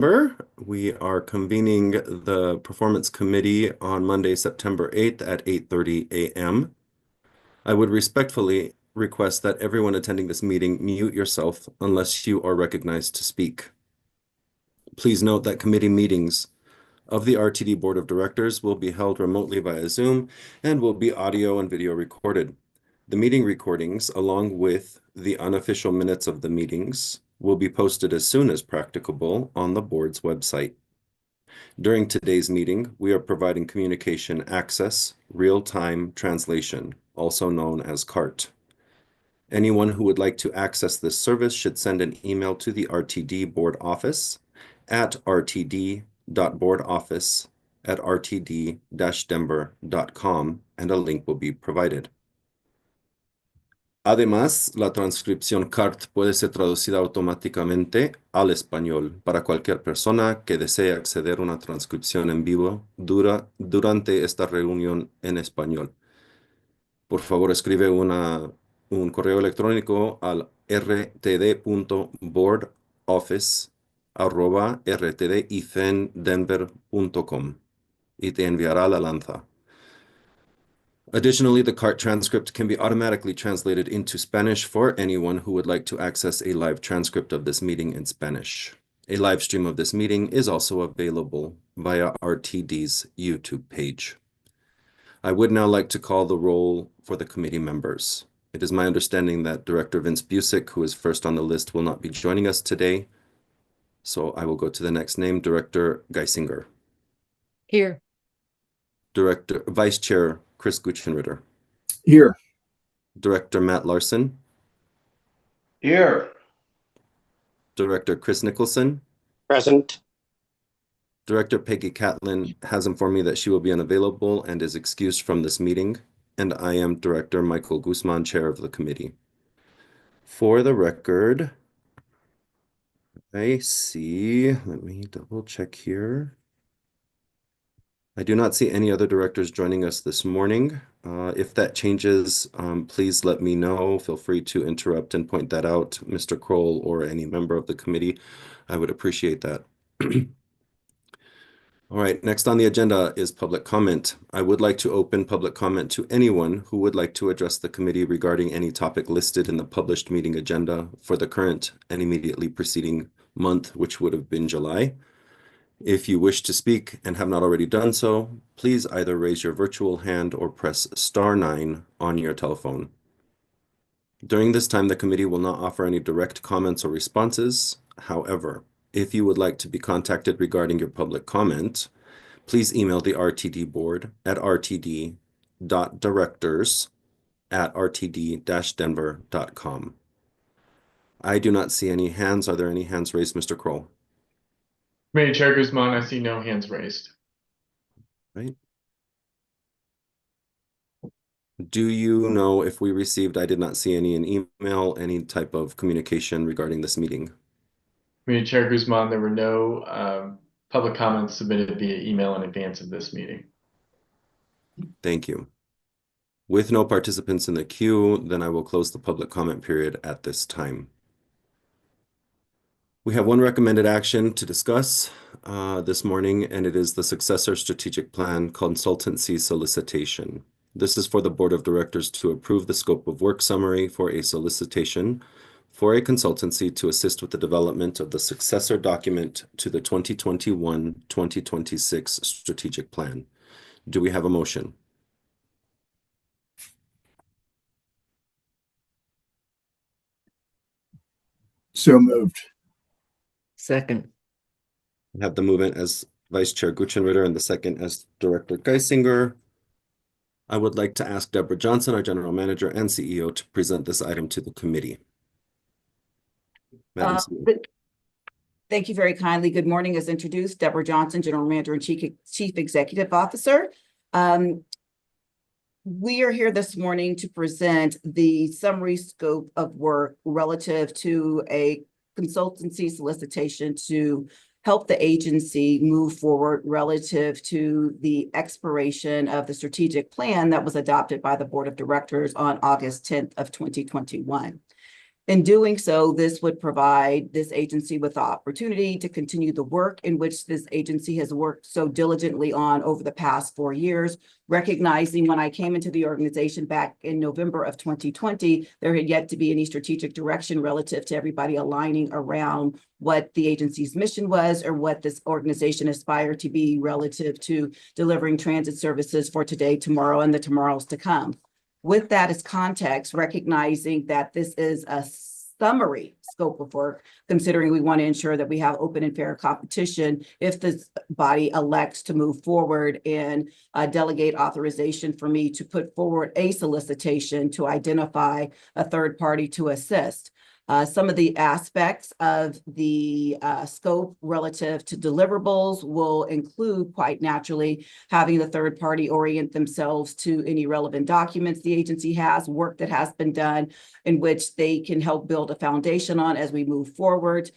We are convening the Performance Committee on Monday, September 8th at 8:30 a.m. I would respectfully request that everyone attending this meeting mute yourself unless you are recognized to speak. Please note that committee meetings of the RTD Board of Directors will be held remotely via Zoom and will be audio and video recorded. The meeting recordings, along with the unofficial minutes of the meetings, will be posted as soon as practicable on the board's website. During today's meeting, we are providing communication access, real-time translation, also known as CART. Anyone who would like to access this service should send an email to the RTD board office at rtd.boardoffice@rtd-denver.com, and a link will be provided. Además, la transcripción CART puede ser traducida automáticamente al español para cualquier persona que desee acceder a una transcripción en vivo durante esta reunión en español. Por favor, escribe un correo electrónico al rtd.boardoffice@rtdifendenver.com y te enviará la lanza. Additionally, the CART transcript can be automatically translated into Spanish for anyone who would like to access a live transcript of this meeting in Spanish. A live stream of this meeting is also available via RTD's YouTube page. I would now like to call the roll for the committee members. It is my understanding that Director Vince Busick, who is first on the list, will not be joining us today. So I will go to the next name, Director Geisinger. Here. Vice Chair Chris Guchenritter. Here. Director Matt Larson. Here. Director Chris Nicholson. Present. Director Peggy Catlin has informed me that she will be unavailable and is excused from this meeting. And I am Director Michael Guzman, Chair of the committee. For the record, I see, let me double check here. I do not see any other directors joining us this morning. If that changes, please let me know. Feel free to interrupt and point that out, Mr. Kroll or any member of the committee. I would appreciate that. All right, next on the agenda is public comment. I would like to open public comment to anyone who would like to address the committee regarding any topic listed in the published meeting agenda for the current and immediately preceding month, which would have been July. If you wish to speak and have not already done so, please either raise your virtual hand or press *9 on your telephone. During this time, the committee will not offer any direct comments or responses. However, if you would like to be contacted regarding your public comment, please email the RTD board at rtd.directors@rtd-denver.com. I do not see any hands. Are there any hands raised, Mr. Kroll? Committee Chair Guzman, I see no hands raised. Right. Do you know if we received, I did not see any in email, any type of communication regarding this meeting? Committee Chair Guzman, there were no public comments submitted via email in advance of this meeting. Thank you. With no participants in the queue, then I will close the public comment period at this time. We have one recommended action to discuss this morning, and it is the Successor Strategic Plan Consultancy Solicitation. This is for the Board of Directors to approve the scope of work summary for a solicitation for a consultancy to assist with the development of the successor document to the 2021-2026 Strategic Plan. Do we have a motion? So moved. Second. I have the movement as Vice Chair Guchenritter and the second as Director Geisinger. I would like to ask Deborah Johnson, our General Manager and CEO, to present this item to the committee. Thank you very kindly. Good morning. As introduced, Deborah Johnson, General Manager and Chief Executive Officer. We are here this morning to present the summary scope of work relative to a consultancy solicitation to help the agency move forward relative to the expiration of the strategic plan that was adopted by the Board of Directors on August 10th of 2021. In doing so, this would provide this agency with the opportunity to continue the work in which this agency has worked so diligently on over the past 4 years, recognizing when I came into the organization back in November of 2020, there had yet to be any strategic direction relative to everybody aligning around what the agency's mission was or what this organization aspired to be relative to delivering transit services for today, tomorrow, and the tomorrows to come. With that as context, recognizing that this is a summary scope of work, considering we want to ensure that we have open and fair competition if this body elects to move forward and delegate authorization for me to put forward a solicitation to identify a third party to assist. Some of the aspects of the scope relative to deliverables will include, quite naturally, having the third party orient themselves to any relevant documents the agency has, work that has been done, in which they can help build a foundation on as we move forward.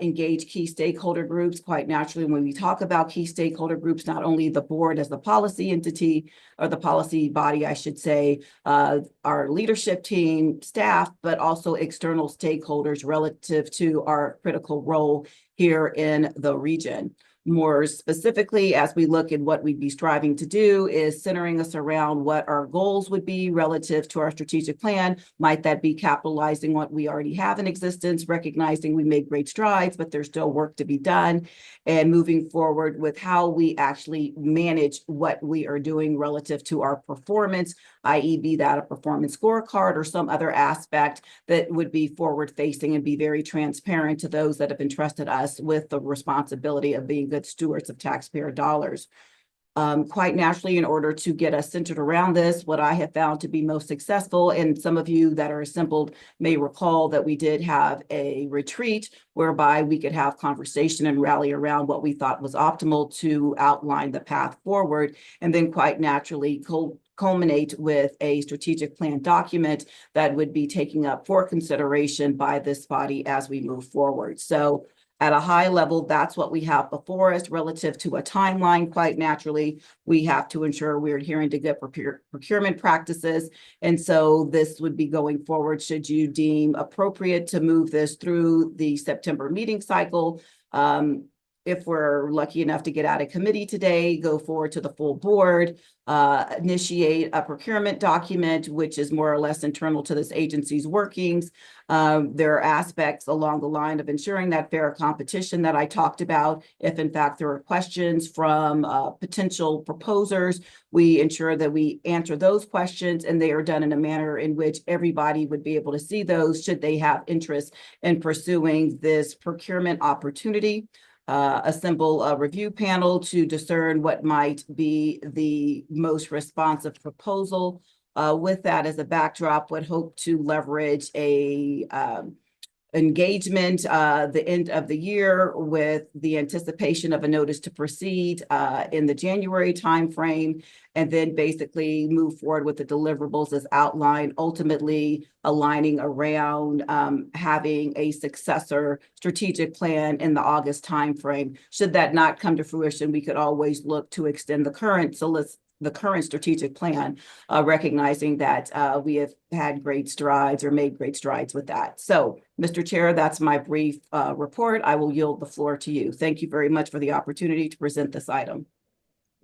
Engage key stakeholder groups. Quite naturally, when we talk about key stakeholder groups, not only the board as the policy entity or the policy body, I should say, our leadership team, staff, but also external stakeholders relative to our critical role here in the region. More specifically, as we look at what we'd be striving to do is centering us around what our goals would be relative to our strategic plan. Might that be capitalizing what we already have in existence, recognizing we made great strides, but there's still work to be done, and moving forward with how we actually manage what we are doing relative to our performance, i.e. be that a performance scorecard or some other aspect that would be forward facing and be very transparent to those that have entrusted us with the responsibility of being good stewards of taxpayer dollars. Quite naturally, in order to get us centered around this, what I have found to be most successful, and some of you that are assembled may recall that we did have a retreat whereby we could have conversation and rally around what we thought was optimal to outline the path forward, and then quite naturally culminate with a strategic plan document that would be taken up for consideration by this body as we move forward. So at a high level, that's what we have before us relative to a timeline. Quite naturally, we have to ensure we're adhering to good procurement practices. And so this would be going forward should you deem appropriate to move this through the September meeting cycle. If we're lucky enough to get out of committee today, go forward to the full board, initiate a procurement document, which is more or less internal to this agency's workings. There are aspects along the line of ensuring that fair competition that I talked about. If in fact there are questions from potential proposers, we ensure that we answer those questions and they are done in a manner in which everybody would be able to see those should they have interest in pursuing this procurement opportunity. Assemble a review panel to discern what might be the most responsive proposal. With that as a backdrop, would hope to leverage a engagement the end of the year with the anticipation of a notice to proceed in the January timeframe, and then basically move forward with the deliverables as outlined, ultimately aligning around having a successor strategic plan in the August timeframe. Should that not come to fruition, we could always look to extend the current strategic plan, recognizing that we have had great strides or made great strides with that. So, Mr. Chair, that's my brief report. I will yield the floor to you. Thank you very much for the opportunity to present this item.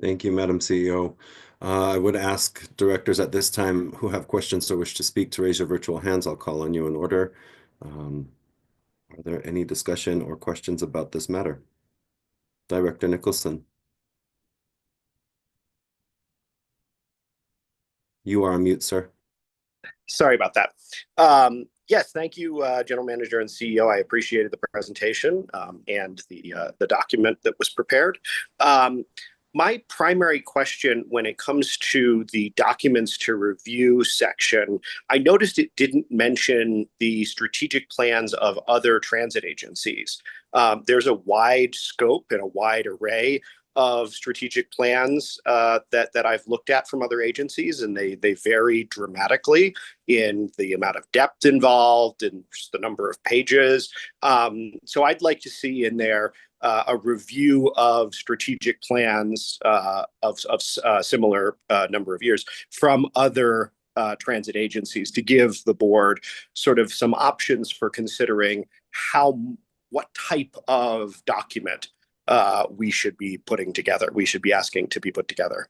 Thank you, Madam CEO. I would ask directors at this time who have questions or wish to speak to raise your virtual hands. I'll call on you in order. Are there any discussion or questions about this matter? Director Nicholson. You are on mute, sir. Sorry about that. Yes, thank you, General Manager and CEO. I appreciated the presentation and the document that was prepared. My primary question when it comes to the documents to review section, I noticed it didn't mention the strategic plans of other transit agencies. There's a wide scope and a wide array of strategic plans that I've looked at from other agencies, and they vary dramatically in the amount of depth involved and just the number of pages. So I'd like to see in there a review of strategic plans of similar number of years from other transit agencies to give the board sort of some options for considering what type of document we should be putting together, we should be asking to be put together.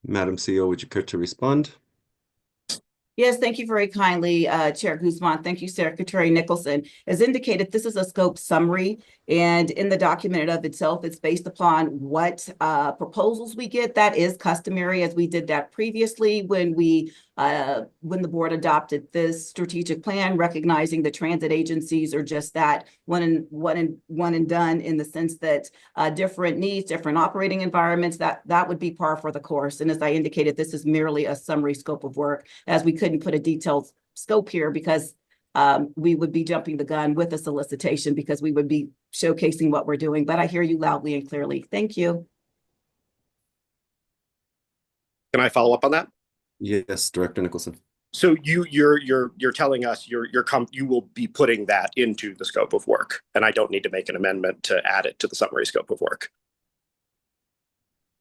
Madam CEO, would you care to respond? Yes, thank you very kindly, Chair Guzman. Thank you, Secretary Nicholson. As indicated, this is a scope summary, and in the document of itself, it's based upon what proposals we get. That is customary, as we did that previously when the board adopted this strategic plan, recognizing the transit agencies are just that one and done, in the sense that different needs, different operating environments, that would be par for the course. And as I indicated, this is merely a summary scope of work, as we couldn't put a detailed scope here because we would be jumping the gun with a solicitation, because we would be showcasing what we're doing. But I hear you loudly and clearly. Thank you. Can I follow up on that? Yes, Director Nicholson. So you're telling us you will be putting that into the scope of work, and I don't need to make an amendment to add it to the summary scope of work.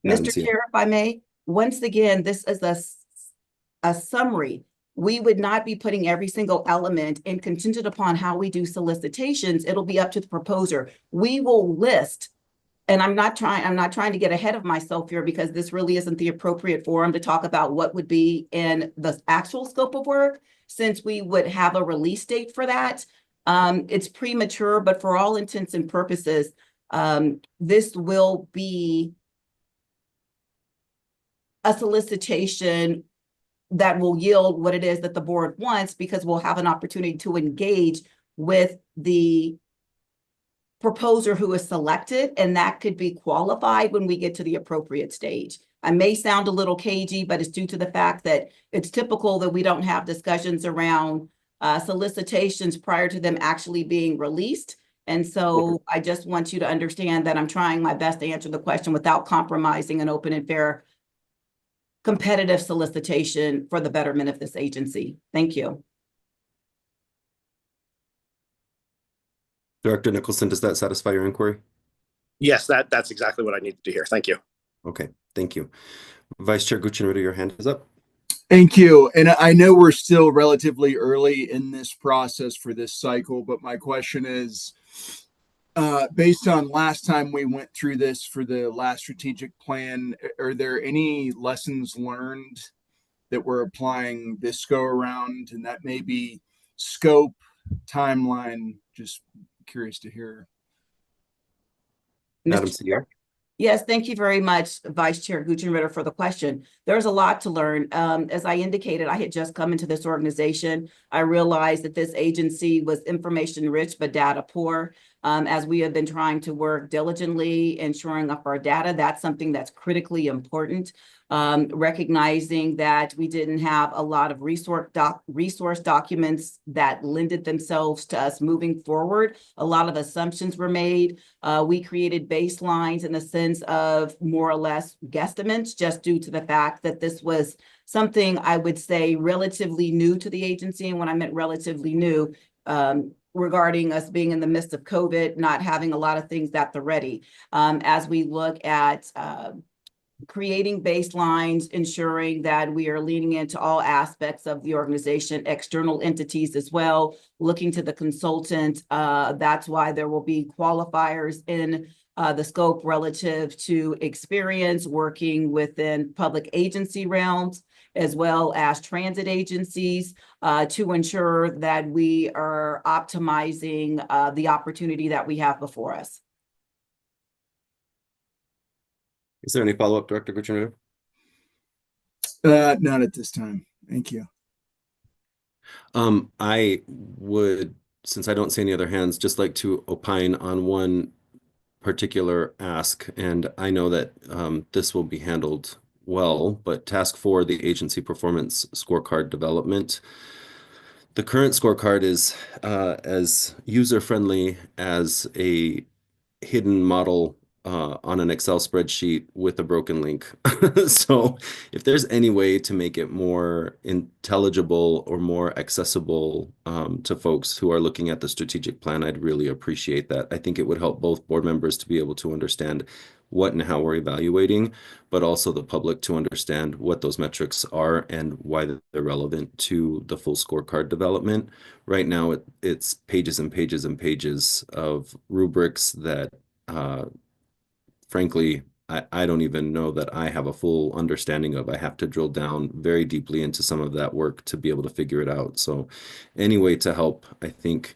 Madam Mr. CEO. Chair, if I may, once again, this is a summary. We would not be putting every single element, and contingent upon how we do solicitations, it'll be up to the proposer. We will list, and I'm not trying to get ahead of myself here, because this really isn't the appropriate forum to talk about what would be in the actual scope of work, since we would have a release date for that. It's premature, but for all intents and purposes, this will be a solicitation that will yield what it is that the board wants, because we'll have an opportunity to engage with the proposer who is selected, and that could be qualified when we get to the appropriate stage. I may sound a little cagey, but it's due to the fact that it's typical that we don't have discussions around solicitations prior to them actually being released. And so I just want you to understand that I'm trying my best to answer the question without compromising an open and fair competitive solicitation for the betterment of this agency. Thank you. Director Nicholson, does that satisfy your inquiry? Yes, that's exactly what I needed to hear. Thank you. Okay, thank you. Vice Chair Gutierrez, your hand is up. Thank you. And I know we're still relatively early in this process for this cycle, but my question is, based on last time we went through this for the last strategic plan, are there any lessons learned that we're applying this go around? And that may be scope, timeline, just curious to hear. Madam Mr. CEO. Yes, thank you very much, Vice Chair Gutierrez, for the question. There's a lot to learn. As I indicated, I had just come into this organization. I realized that this agency was information rich, but data poor. As we have been trying to work diligently in shoring up our data, that's something that's critically important. Recognizing that we didn't have a lot of resource documents that lended themselves to us moving forward. A lot of assumptions were made. We created baselines in the sense of more or less guesstimates, just due to the fact that this was something I would say relatively new to the agency. And when I meant relatively new, regarding us being in the midst of COVID, not having a lot of things at the ready. As we look at creating baselines, ensuring that we are leaning into all aspects of the organization, external entities as well, looking to the consultant. That's why there will be qualifiers in the scope relative to experience working within public agency realms, as well as transit agencies, to ensure that we are optimizing the opportunity that we have before us. Is there any follow-up, Director Gutierrez? Not at this time. Thank you. I would, since I don't see any other hands, just like to opine on one particular ask, and I know that this will be handled well, but task 4, the agency performance scorecard development. The current scorecard is as user-friendly as a hidden model on an Excel spreadsheet with a broken link. So if there's any way to make it more intelligible or more accessible to folks who are looking at the strategic plan, I'd really appreciate that. I think it would help both board members to be able to understand what and how we're evaluating, but also the public to understand what those metrics are and why they're relevant to the full scorecard development. Right now, it's pages and pages and pages of rubrics that, frankly, I don't even know that I have a full understanding of. I have to drill down very deeply into some of that work to be able to figure it out. So any way to help, I think,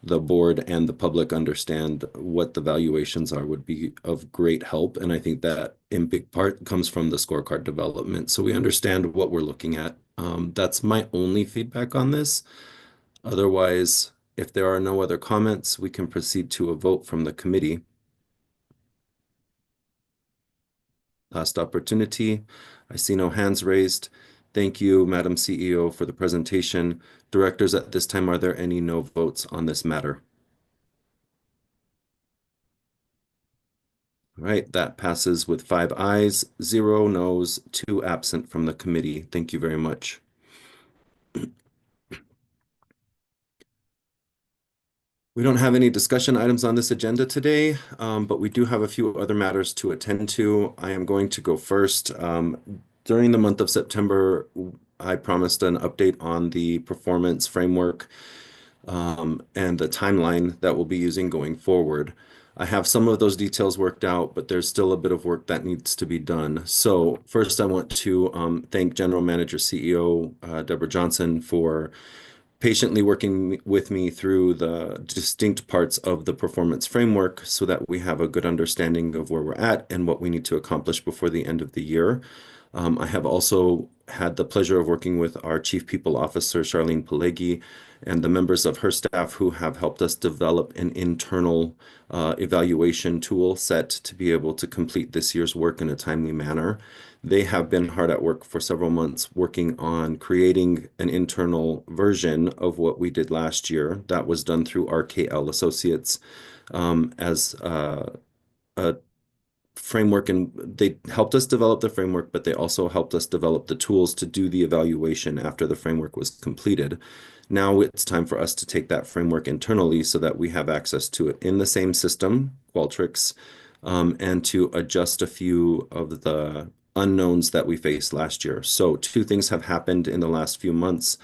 the board and the public understand what the valuations are would be of great help. And I think that in big part comes from the scorecard development. So we understand what we're looking at. That's my only feedback on this. Otherwise, if there are no other comments, we can proceed to a vote from the committee. Last opportunity. I see no hands raised. Thank you, Madam CEO, for the presentation. Directors, at this time, are there any no votes on this matter? All right, that passes with 5 ayes, 0 noes, 2 absent from the committee. Thank you very much. We don't have any discussion items on this agenda today, but we do have a few other matters to attend to. I am going to go first. During the month of September, I promised an update on the performance framework and the timeline that we'll be using going forward. I have some of those details worked out, but there's still a bit of work that needs to be done. So first, I want to thank General Manager CEO Deborah Johnson for patiently working with me through the distinct parts of the performance framework so that we have a good understanding of where we're at and what we need to accomplish before the end of the year. I have also had the pleasure of working with our Chief People Officer, Charlene Pelegi, and the members of her staff who have helped us develop an internal evaluation tool set to be able to complete this year's work in a timely manner. They have been hard at work for several months working on creating an internal version of what we did last year. That was done through RKL Associates as a framework, and they helped us develop the framework, but they also helped us develop the tools to do the evaluation after the framework was completed. Now it's time for us to take that framework internally so that we have access to it in the same system, Qualtrics, and to adjust a few of the unknowns that we faced last year. So 2 things have happened in the last few months,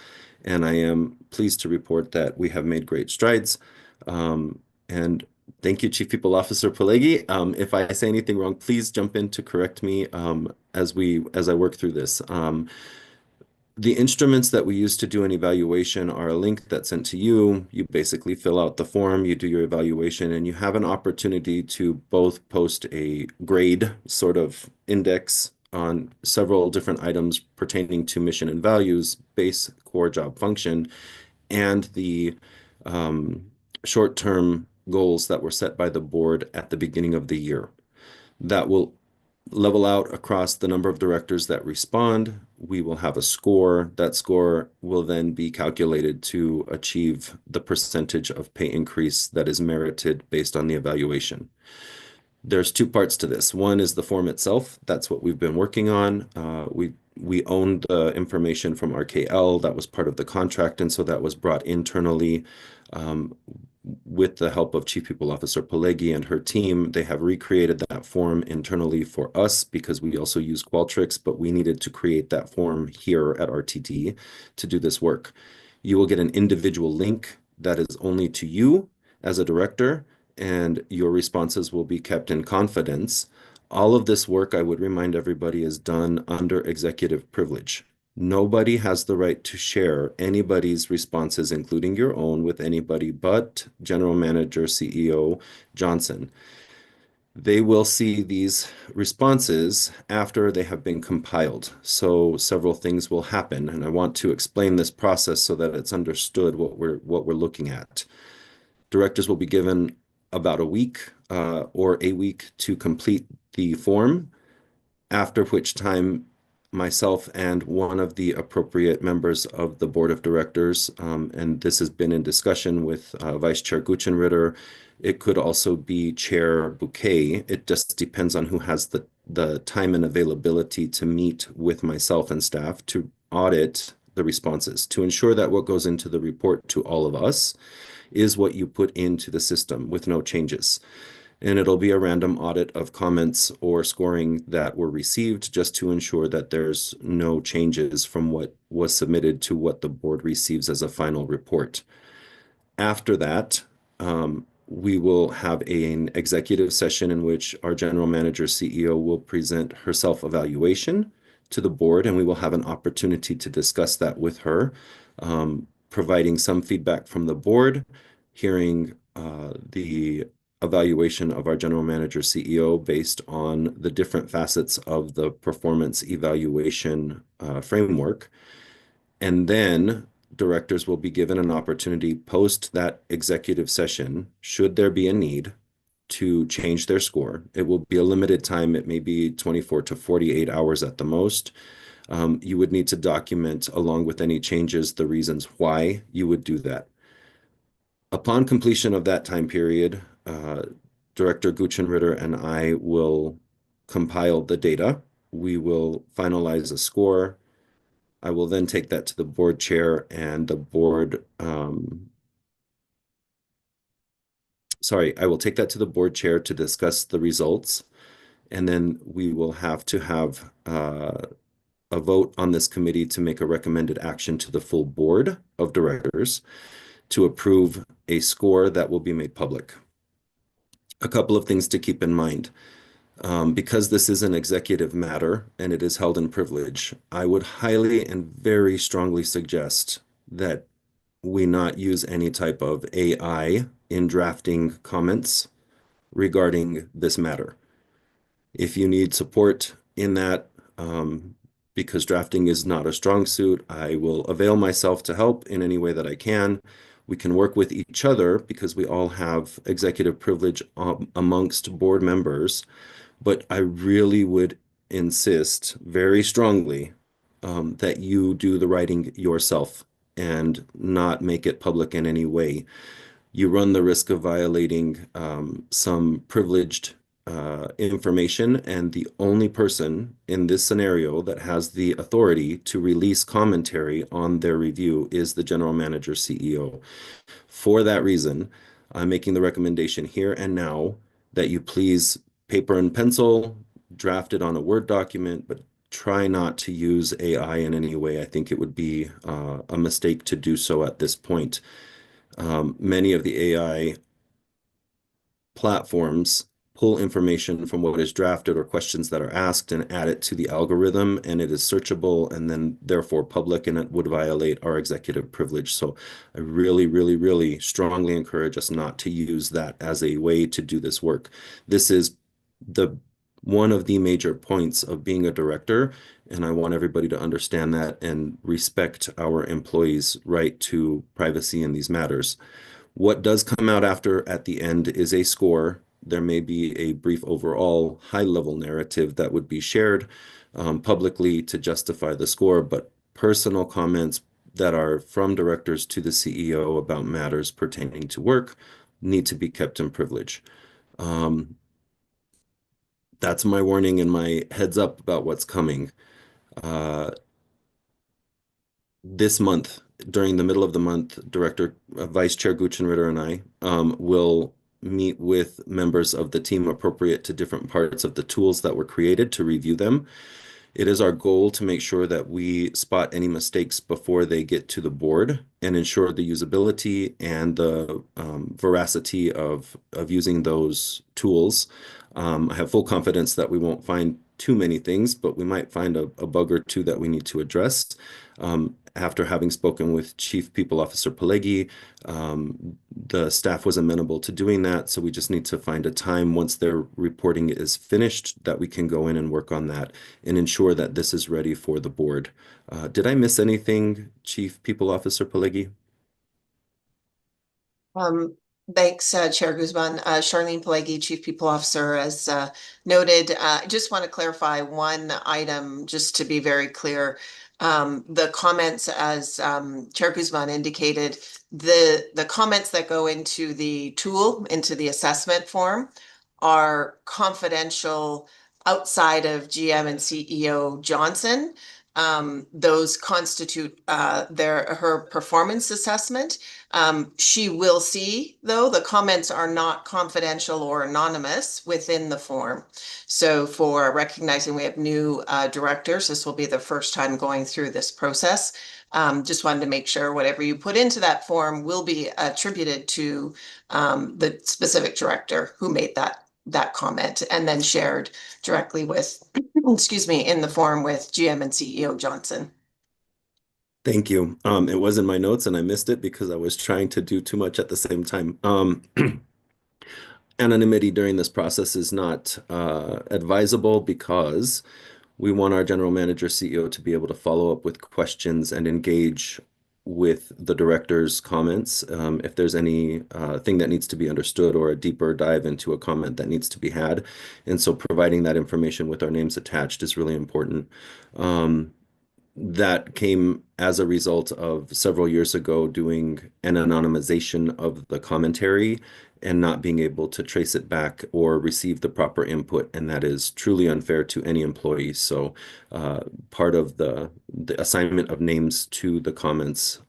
and I am pleased to report that we have made great strides. And thank you, Chief People Officer Pelegi. If I say anything wrong, please jump in to correct me as I work through this. The instruments that we use to do an evaluation are a link that's sent to you. You basically fill out the form, you do your evaluation, and you have an opportunity to both post a grade sort of index on several different items pertaining to mission and values, base core job function, and the short-term goals that were set by the board at the beginning of the year. That will level out across the number of directors that respond. We will have a score. That score will then be calculated to achieve the percentage of pay increase that is merited based on the evaluation. There's 2 parts to this. One is the form itself. That's what we've been working on. We owned the information from RKL. That was part of the contract, and so that was brought internally with the help of Chief People Officer Pelegi and her team. They have recreated that form internally for us because we also use Qualtrics, but we needed to create that form here at RTD to do this work. You will get an individual link that is only to you as a director, and your responses will be kept in confidence. All of this work, I would remind everybody, is done under executive privilege. Nobody has the right to share anybody's responses, including your own, with anybody but General Manager CEO Johnson. They will see these responses after they have been compiled. So several things will happen, and I want to explain this process so that it's understood what we're looking at. Directors will be given about a week or a week to complete the form, after which time myself and one of the appropriate members of the board of directors, and this has been in discussion with Vice Chair Guchenritter. It could also be Chair Bouquet. It just depends on who has the time and availability to meet with myself and staff to audit the responses, to ensure that what goes into the report to all of us is what you put into the system with no changes. And it'll be a random audit of comments or scoring that were received just to ensure that there's no changes from what was submitted to what the board receives as a final report. After that, we will have an executive session in which our general manager CEO will present her self-evaluation to the board, and we will have an opportunity to discuss that with her, providing some feedback from the board, hearing the evaluation of our general manager CEO based on the different facets of the performance evaluation framework. And then directors will be given an opportunity post that executive session, should there be a need, to change their score. It will be a limited time. It may be 24 to 48 hours at the most. You would need to document, along with any changes, the reasons why you would do that. Upon completion of that time period, Director Guchenritter and I will compile the data. We will finalize a score. I will then take that to the board chair, and the board, I will take that to the board chair to discuss the results. And then we will have to have a vote on this committee to make a recommended action to the full board of directors to approve a score that will be made public. A couple of things to keep in mind. Because this is an executive matter and it is held in privilege, I would highly and very strongly suggest that we not use any type of AI in drafting comments regarding this matter. If you need support in that, because drafting is not a strong suit, I will avail myself to help in any way that I can. We can work with each other because we all have executive privilege amongst board members. But I really would insist very strongly that you do the writing yourself and not make it public in any way. You run the risk of violating some privileged information, and the only person in this scenario that has the authority to release commentary on their review is the general manager CEO. For that reason, I'm making the recommendation here and now that you please paper and pencil, draft it on a Word document, but try not to use AI in any way. I think it would be a mistake to do so at this point. Many of the AI platforms pull information from what is drafted or questions that are asked and add it to the algorithm, and it is searchable and then therefore public, and it would violate our executive privilege. So I really, really, really strongly encourage us not to use that as a way to do this work. This is one of the major points of being a director, and I want everybody to understand that and respect our employees' right to privacy in these matters. What does come out at the end is a score. There may be a brief overall high-level narrative that would be shared publicly to justify the score, but personal comments that are from directors to the CEO about matters pertaining to work need to be kept in privilege. That's my warning and my heads up about what's coming. This month, during the middle of the month, Vice Chair Guchenritter and I will meet with members of the team appropriate to different parts of the tools that were created to review them. It is our goal to make sure that we spot any mistakes before they get to the board and ensure the usability and the veracity of using those tools. I have full confidence that we won't find too many things, but we might find a bug or two that we need to address. After having spoken with Chief People Officer Pelegi, the staff was amenable to doing that. So we just need to find a time once their reporting is finished that we can go in and work on that and ensure that this is ready for the board. Did I miss anything, Chief People Officer Pelegi? Thanks, Chair Guzman. Charlene Pelegi, Chief People Officer, as noted. I just want to clarify one item, just to be very clear. The comments, as Chair Guzman indicated, the comments that go into the tool, into the assessment form, are confidential outside of GM and CEO Johnson. those constitute her performance assessment. She will see, though, the comments are not confidential or anonymous within the form. So for recognizing we have new directors, this will be the first time going through this process. Just wanted to make sure whatever you put into that form will be attributed to the specific director who made that comment, and then shared directly with, excuse me, in the form with GM and CEO Johnson. Thank you. It was in my notes and I missed it because I was trying to do too much at the same time. Anonymity during this process is not advisable because we want our general manager CEO to be able to follow up with questions and engage with the director's comments. If there's any thing that needs to be understood or a deeper dive into a comment that needs to be had. And so providing that information with our names attached is really important. That came as a result of several years ago doing an anonymization of the commentary and not being able to trace it back or receive the proper input. And that is truly unfair to any employee. So part of the assignment of names to the comments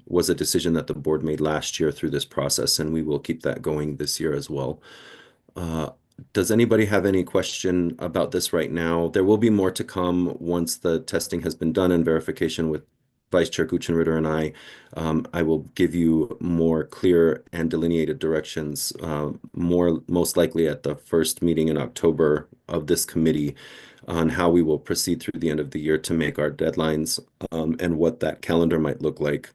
was a decision that the board made last year through this process, and we will keep that going this year as well. Does anybody have any question about this right now? There will be more to come once the testing has been done and verification with Vice Chair Guchenritter and I. I will give you more clear and delineated directions, most likely at the first meeting in October of this committee, on how we will proceed through the end of the year to make our deadlines and what that calendar might look like.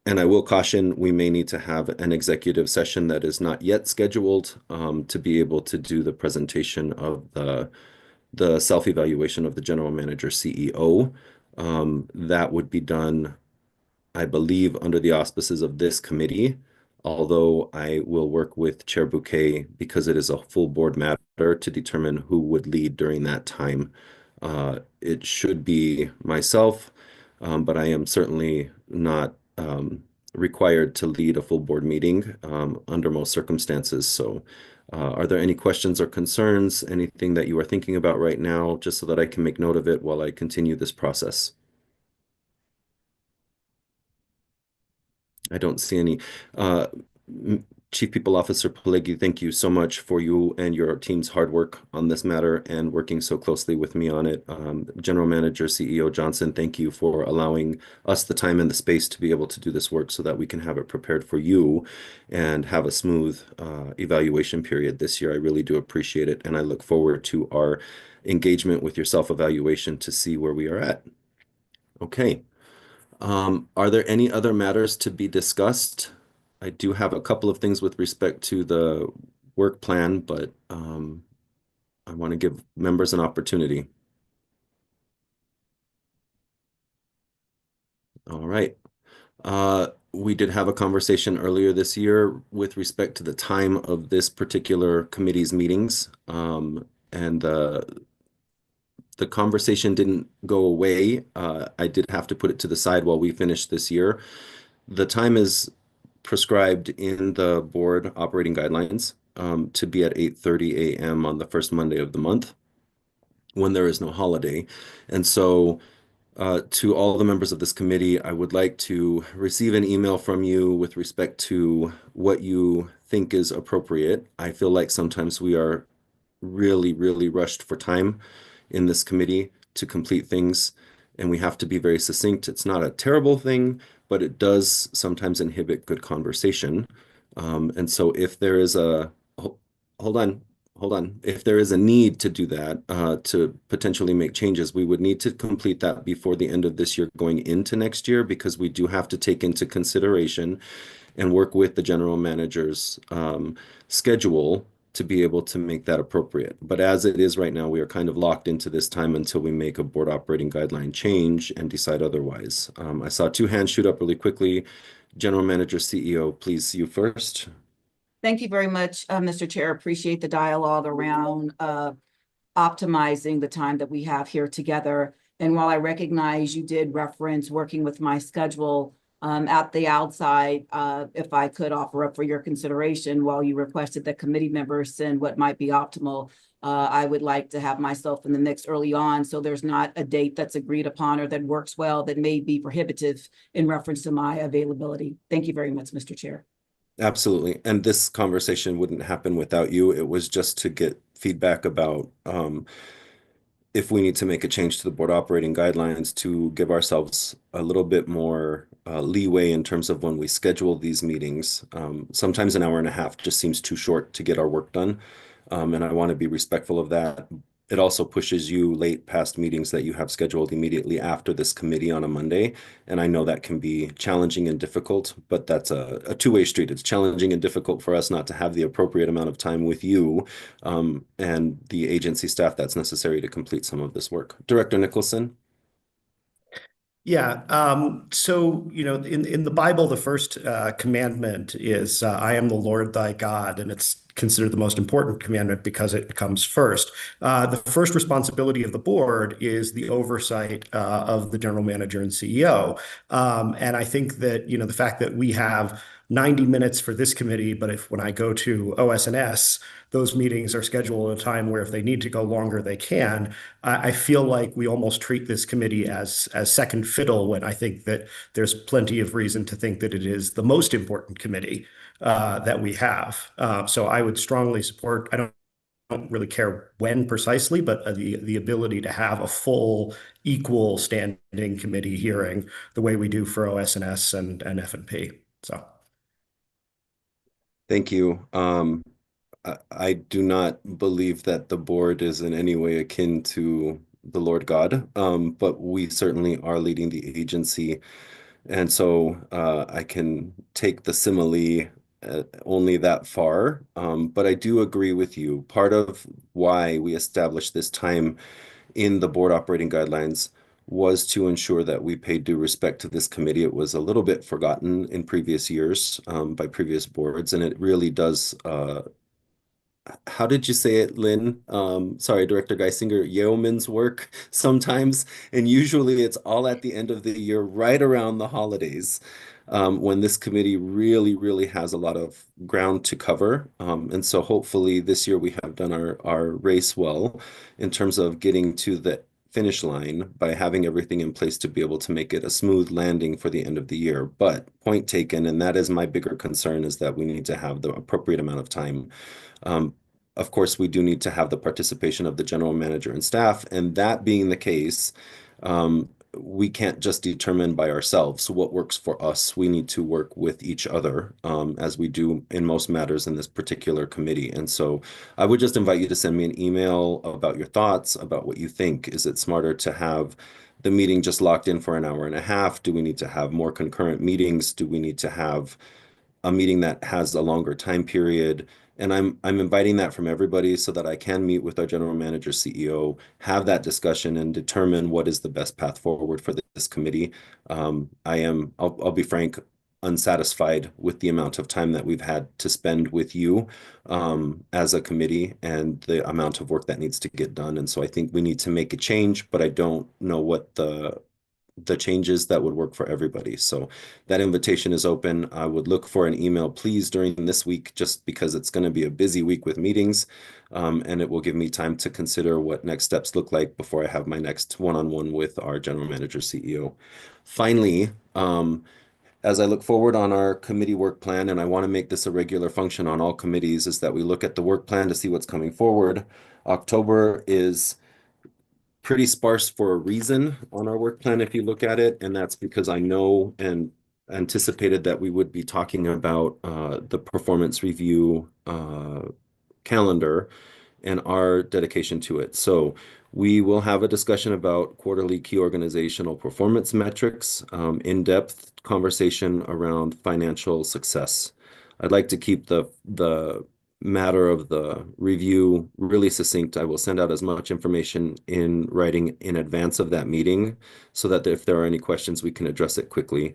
And I will caution, we may need to have an executive session that is not yet scheduled to be able to do the presentation of the self-evaluation of the general manager CEO. That would be done, I believe, under the auspices of this committee, although I will work with Chair Bouquet because it is a full board matter to determine who would lead during that time. It should be myself, but I am certainly not required to lead a full board meeting under most circumstances. So are there any questions or concerns, anything that you are thinking about right now, just so that I can make note of it while I continue this process? I don't see any. Chief People Officer Pelegi, thank you so much for you and your team's hard work on this matter and working so closely with me on it. General Manager CEO Johnson, thank you for allowing us the time and the space to be able to do this work so that we can have it prepared for you and have a smooth evaluation period this year. I really do appreciate it, and I look forward to our engagement with your self-evaluation to see where we are at. Okay. Are there any other matters to be discussed? I do have a couple of things with respect to the work plan, but I want to give members an opportunity. All right. We did have a conversation earlier this year with respect to the time of this particular committee's meetings, and the conversation didn't go away. I did have to put it to the side while we finished this year. The time is prescribed in the board operating guidelines to be at 8:30 a.m. on the first Monday of the month when there is no holiday. And so to all the members of this committee, I would like to receive an email from you with respect to what you think is appropriate. I feel like sometimes we are really, really rushed for time in this committee to complete things, and we have to be very succinct. It's not a terrible thing, but it does sometimes inhibit good conversation. And so if there is hold on. If there is a need to do that, to potentially make changes, we would need to complete that before the end of this year going into next year, because we do have to take into consideration and work with the general manager's schedule to be able to make that appropriate. But as it is right now, we are kind of locked into this time until we make a board operating guideline change and decide otherwise. I saw two hands shoot up really quickly. General Manager CEO, please, you first. Thank you very much, Mr. Chair. Appreciate the dialogue around optimizing the time that we have here together. And while I recognize you did reference working with my schedule, At the outside, if I could offer up for your consideration, while you requested that committee members send what might be optimal, I would like to have myself in the mix early on, so there's not a date that's agreed upon or that works well that may be prohibitive in reference to my availability. Thank you very much, Mr. Chair. Absolutely. And this conversation wouldn't happen without you. It was just to get feedback about if we need to make a change to the board operating guidelines to give ourselves a little bit more leeway in terms of when we schedule these meetings. Sometimes an hour and a half just seems too short to get our work done. And I want to be respectful of that. It also pushes you late past meetings that you have scheduled immediately after this committee on a Monday. And I know that can be challenging and difficult, but that's a two-way street. It's challenging and difficult for us not to have the appropriate amount of time with you and the agency staff that's necessary to complete some of this work. Director Nicholson? Yeah. So, in the Bible, the first commandment is, I am the Lord thy God, and it's considered the most important commandment because it comes first. The first responsibility of the board is the oversight of the general manager and CEO. And I think that, the fact that we have 90 minutes for this committee, but when I go to OS&S, those meetings are scheduled at a time where if they need to go longer, they can. I feel like we almost treat this committee as second fiddle, when I think that there's plenty of reason to think that it is the most important committee that we have. So I would strongly support, I don't really care when precisely, but the ability to have a full equal standing committee hearing the way we do for OS&S and F&P. So. Thank you. I do not believe that the board is in any way akin to the Lord God, but we certainly are leading the agency. And so I can take the simile only that far, but I do agree with you. Part of why we established this time in the board operating guidelines was to ensure that we paid due respect to this committee. It was a little bit forgotten in previous years by previous boards, and it really does. How did you say it, Lynn? Sorry, Director Geisinger, yeoman's work sometimes, and usually it's all at the end of the year, right around the holidays, when this committee really, really has a lot of ground to cover. And so hopefully this year we have done our race well in terms of getting to the finish line by having everything in place to be able to make it a smooth landing for the end of the year. But point taken, and that is my bigger concern, is that we need to have the appropriate amount of time. Of course, we do need to have the participation of the general manager and staff, and that being the case, we can't just determine by ourselves what works for us. We need to work with each other, as we do in most matters in this particular committee. And so I would just invite you to send me an email about your thoughts, about what you think. Is it smarter to have the meeting just locked in for an hour and a half? Do we need to have more concurrent meetings? Do we need to have a meeting that has a longer time period? And I'm inviting that from everybody so that I can meet with our general manager, CEO, have that discussion and determine what is the best path forward for this committee. I'll be frank, unsatisfied with the amount of time that we've had to spend with you as a committee and the amount of work that needs to get done. And so I think we need to make a change, but I don't know what the changes that would work for everybody. So that invitation is open. I would look for an email, please, during this week, just because it's going to be a busy week with meetings. And it will give me time to consider what next steps look like before I have my next one-on-one with our general manager, CEO. Finally, as I look forward on our committee work plan, and I want to make this a regular function on all committees, is that we look at the work plan to see what's coming forward. October is pretty sparse for a reason on our work plan if you look at it, and that's because I know and anticipated that we would be talking about the performance review calendar and our dedication to it. So we will have a discussion about quarterly key organizational performance metrics, in-depth conversation around financial success. I'd like to keep the matter of the review really succinct. I will send out as much information in writing in advance of that meeting so that if there are any questions, we can address it quickly.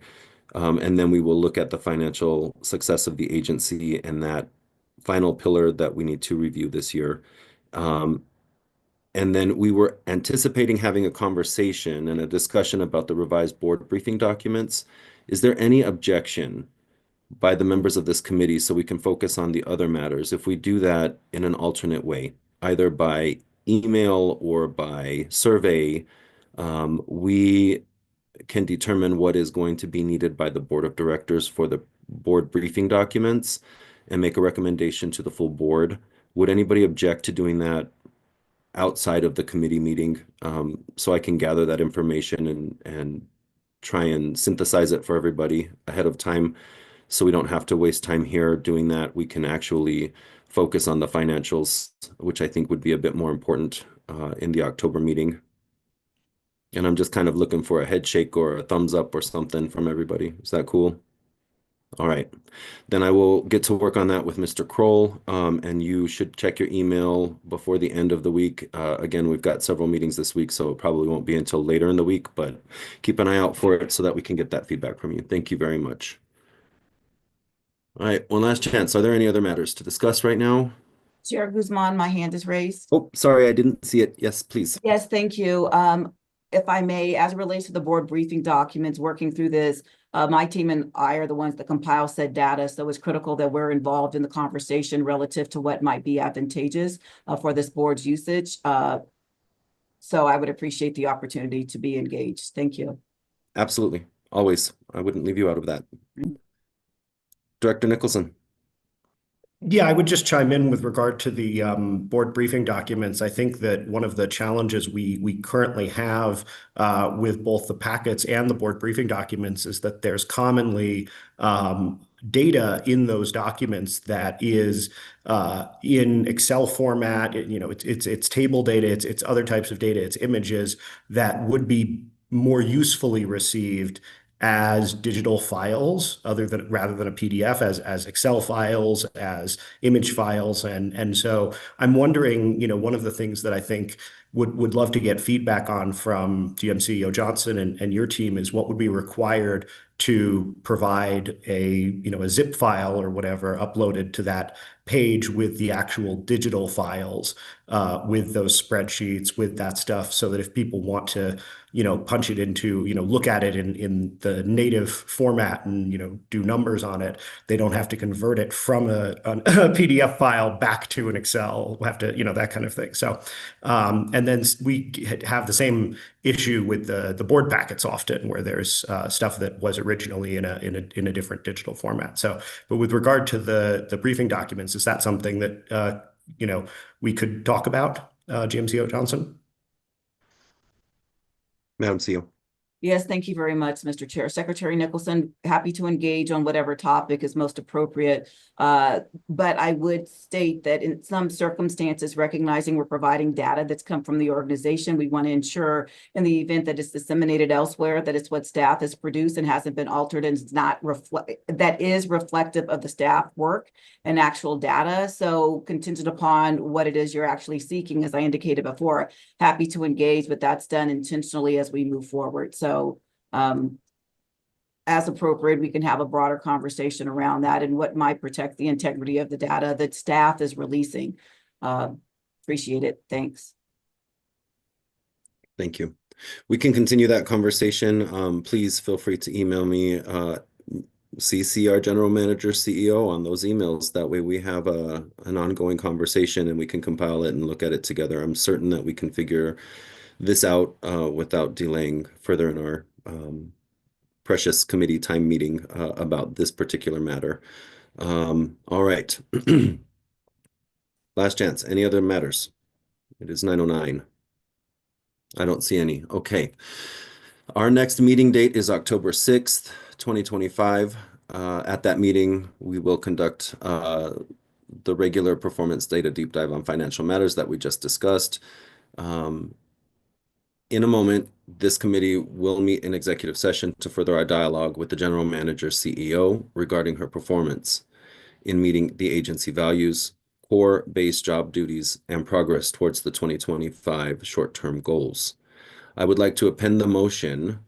And then we will look at the financial success of the agency and that final pillar that we need to review this year. And then we were anticipating having a conversation and a discussion about the revised board briefing documents Is there any objection by the members of this committee so we can focus on the other matters if we do that in an alternate way, either by email or by survey? We can determine what is going to be needed by the board of directors for the board briefing documents and make a recommendation to the full board. Would anybody object to doing that outside of the committee meeting, so I can gather that information and try and synthesize it for everybody ahead of time, so we don't have to waste time here doing that? We can actually focus on the financials, which I think would be a bit more important in the October meeting. And I'm just kind of looking for a head shake or a thumbs up or something from everybody. Is that cool? All right. Then I will get to work on that with Mr. Kroll, and you should check your email before the end of the week. Again, we've got several meetings this week, so it probably won't be until later in the week, but keep an eye out for it so that we can get that feedback from you. Thank you very much. All right, one last chance. Are there any other matters to discuss right now? Chair Guzman, my hand is raised. Oh, sorry, I didn't see it. Yes, please. Yes, thank you. If I may, as it relates to the board briefing documents, working through this, my team and I are the ones that compile said data, so it's critical that we're involved in the conversation relative to what might be advantageous for this board's usage. So I would appreciate the opportunity to be engaged. Thank you. Absolutely. Always. I wouldn't leave you out of that. Director Nicholson. Yeah, I would just chime in with regard to the board briefing documents. I think that one of the challenges we currently have with both the packets and the board briefing documents is that there's commonly data in those documents that is in Excel format. It's table data, it's other types of data, it's images that would be more usefully received as digital files rather than a PDF, as Excel files, as image files. And so I'm wondering, one of the things that I think would love to get feedback on from GM CEO Johnson and your team is what would be required to provide a zip file or whatever uploaded to that page with the actual digital files, with those spreadsheets, with that stuff, so that if people want to punch it into, look at it in the native format and, do numbers on it, they don't have to convert it from a PDF file back to an Excel, have to, that kind of thing. So, and then we have the same issue with the board packets often, where there's stuff that was originally in a different digital format. So, but with regard to the briefing documents, is that something that, we could talk about, GMCO Johnson? Madam CEO. Yes, thank you very much, Mr. Chair. Secretary Nicholson, happy to engage on whatever topic is most appropriate. But I would state that in some circumstances, recognizing we're providing data that's come from the organization, we want to ensure in the event that it's disseminated elsewhere, that it's what staff has produced and hasn't been altered and is not that is reflective of the staff work and actual data. So contingent upon what it is you're actually seeking, as I indicated before, happy to engage, but that's done intentionally as we move forward. So as appropriate, we can have a broader conversation around that and what might protect the integrity of the data that staff is releasing. Appreciate it. Thanks. Thank you. We can continue that conversation. Please feel free to email me, CC our general manager, CEO on those emails. That way we have an ongoing conversation and we can compile it and look at it together. I'm certain that we can figure this out without delaying further in our precious committee time meeting about this particular matter. All right. Last chance. Any other matters? It is 9:09. I don't see any. Okay. Our next meeting date is October 6th, 2025. At that meeting, we will conduct the regular performance data deep dive on financial matters that we just discussed. In a moment, this committee will meet in executive session to further our dialogue with the general manager CEO regarding her performance in meeting the agency values, core base job duties, and progress towards the 2025 short-term goals. I would like to append the motion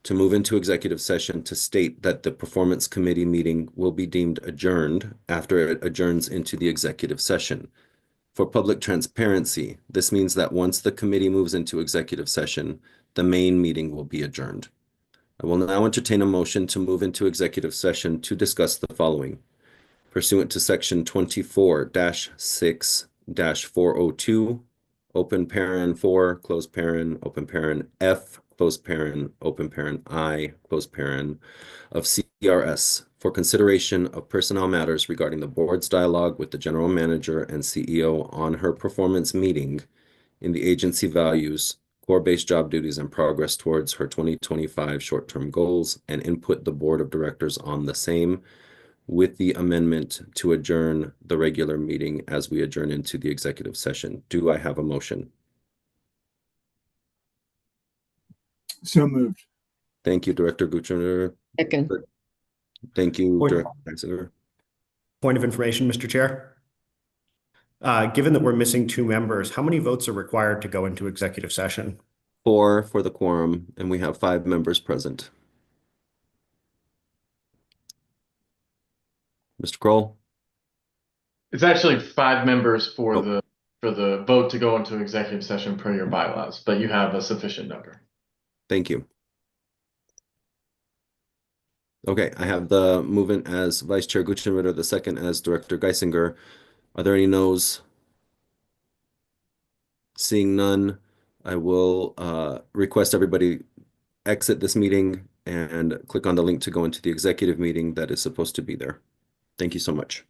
to move into executive session to state that the performance committee meeting will be deemed adjourned after it adjourns into the executive session. For public transparency, this means that once the committee moves into executive session, the main meeting will be adjourned. I will now entertain a motion to move into executive session to discuss the following. Pursuant to section 24-6-402, open paren 4, close paren, open paren F, close paren, open paren I, close paren of CRS for consideration of personnel matters regarding the board's dialogue with the general manager and CEO on her performance meeting in the agency values, core-based job duties, and progress towards her 2025 short-term goals, and input the board of directors on the same, with the amendment to adjourn the regular meeting as we adjourn into the executive session. Do I have a motion? So moved. Thank you, Director Gutschner. Second. Thank you, Point- Director Geisinger. Point of information, Mr. Chair. Given that we're missing 2 members, how many votes are required to go into executive session? 4 for the quorum, and we have 5 members present. Mr. Kroll? It's actually 5 members for Oh. the vote to go into executive session per your bylaws, but you have a sufficient number. Thank you. Okay, I have the movement as Vice Chair Gutschenritter, the second as Director Geisinger. Are there any noes? Seeing none, I will request everybody exit this meeting and click on the link to go into the executive meeting that is supposed to be there. Thank you so much.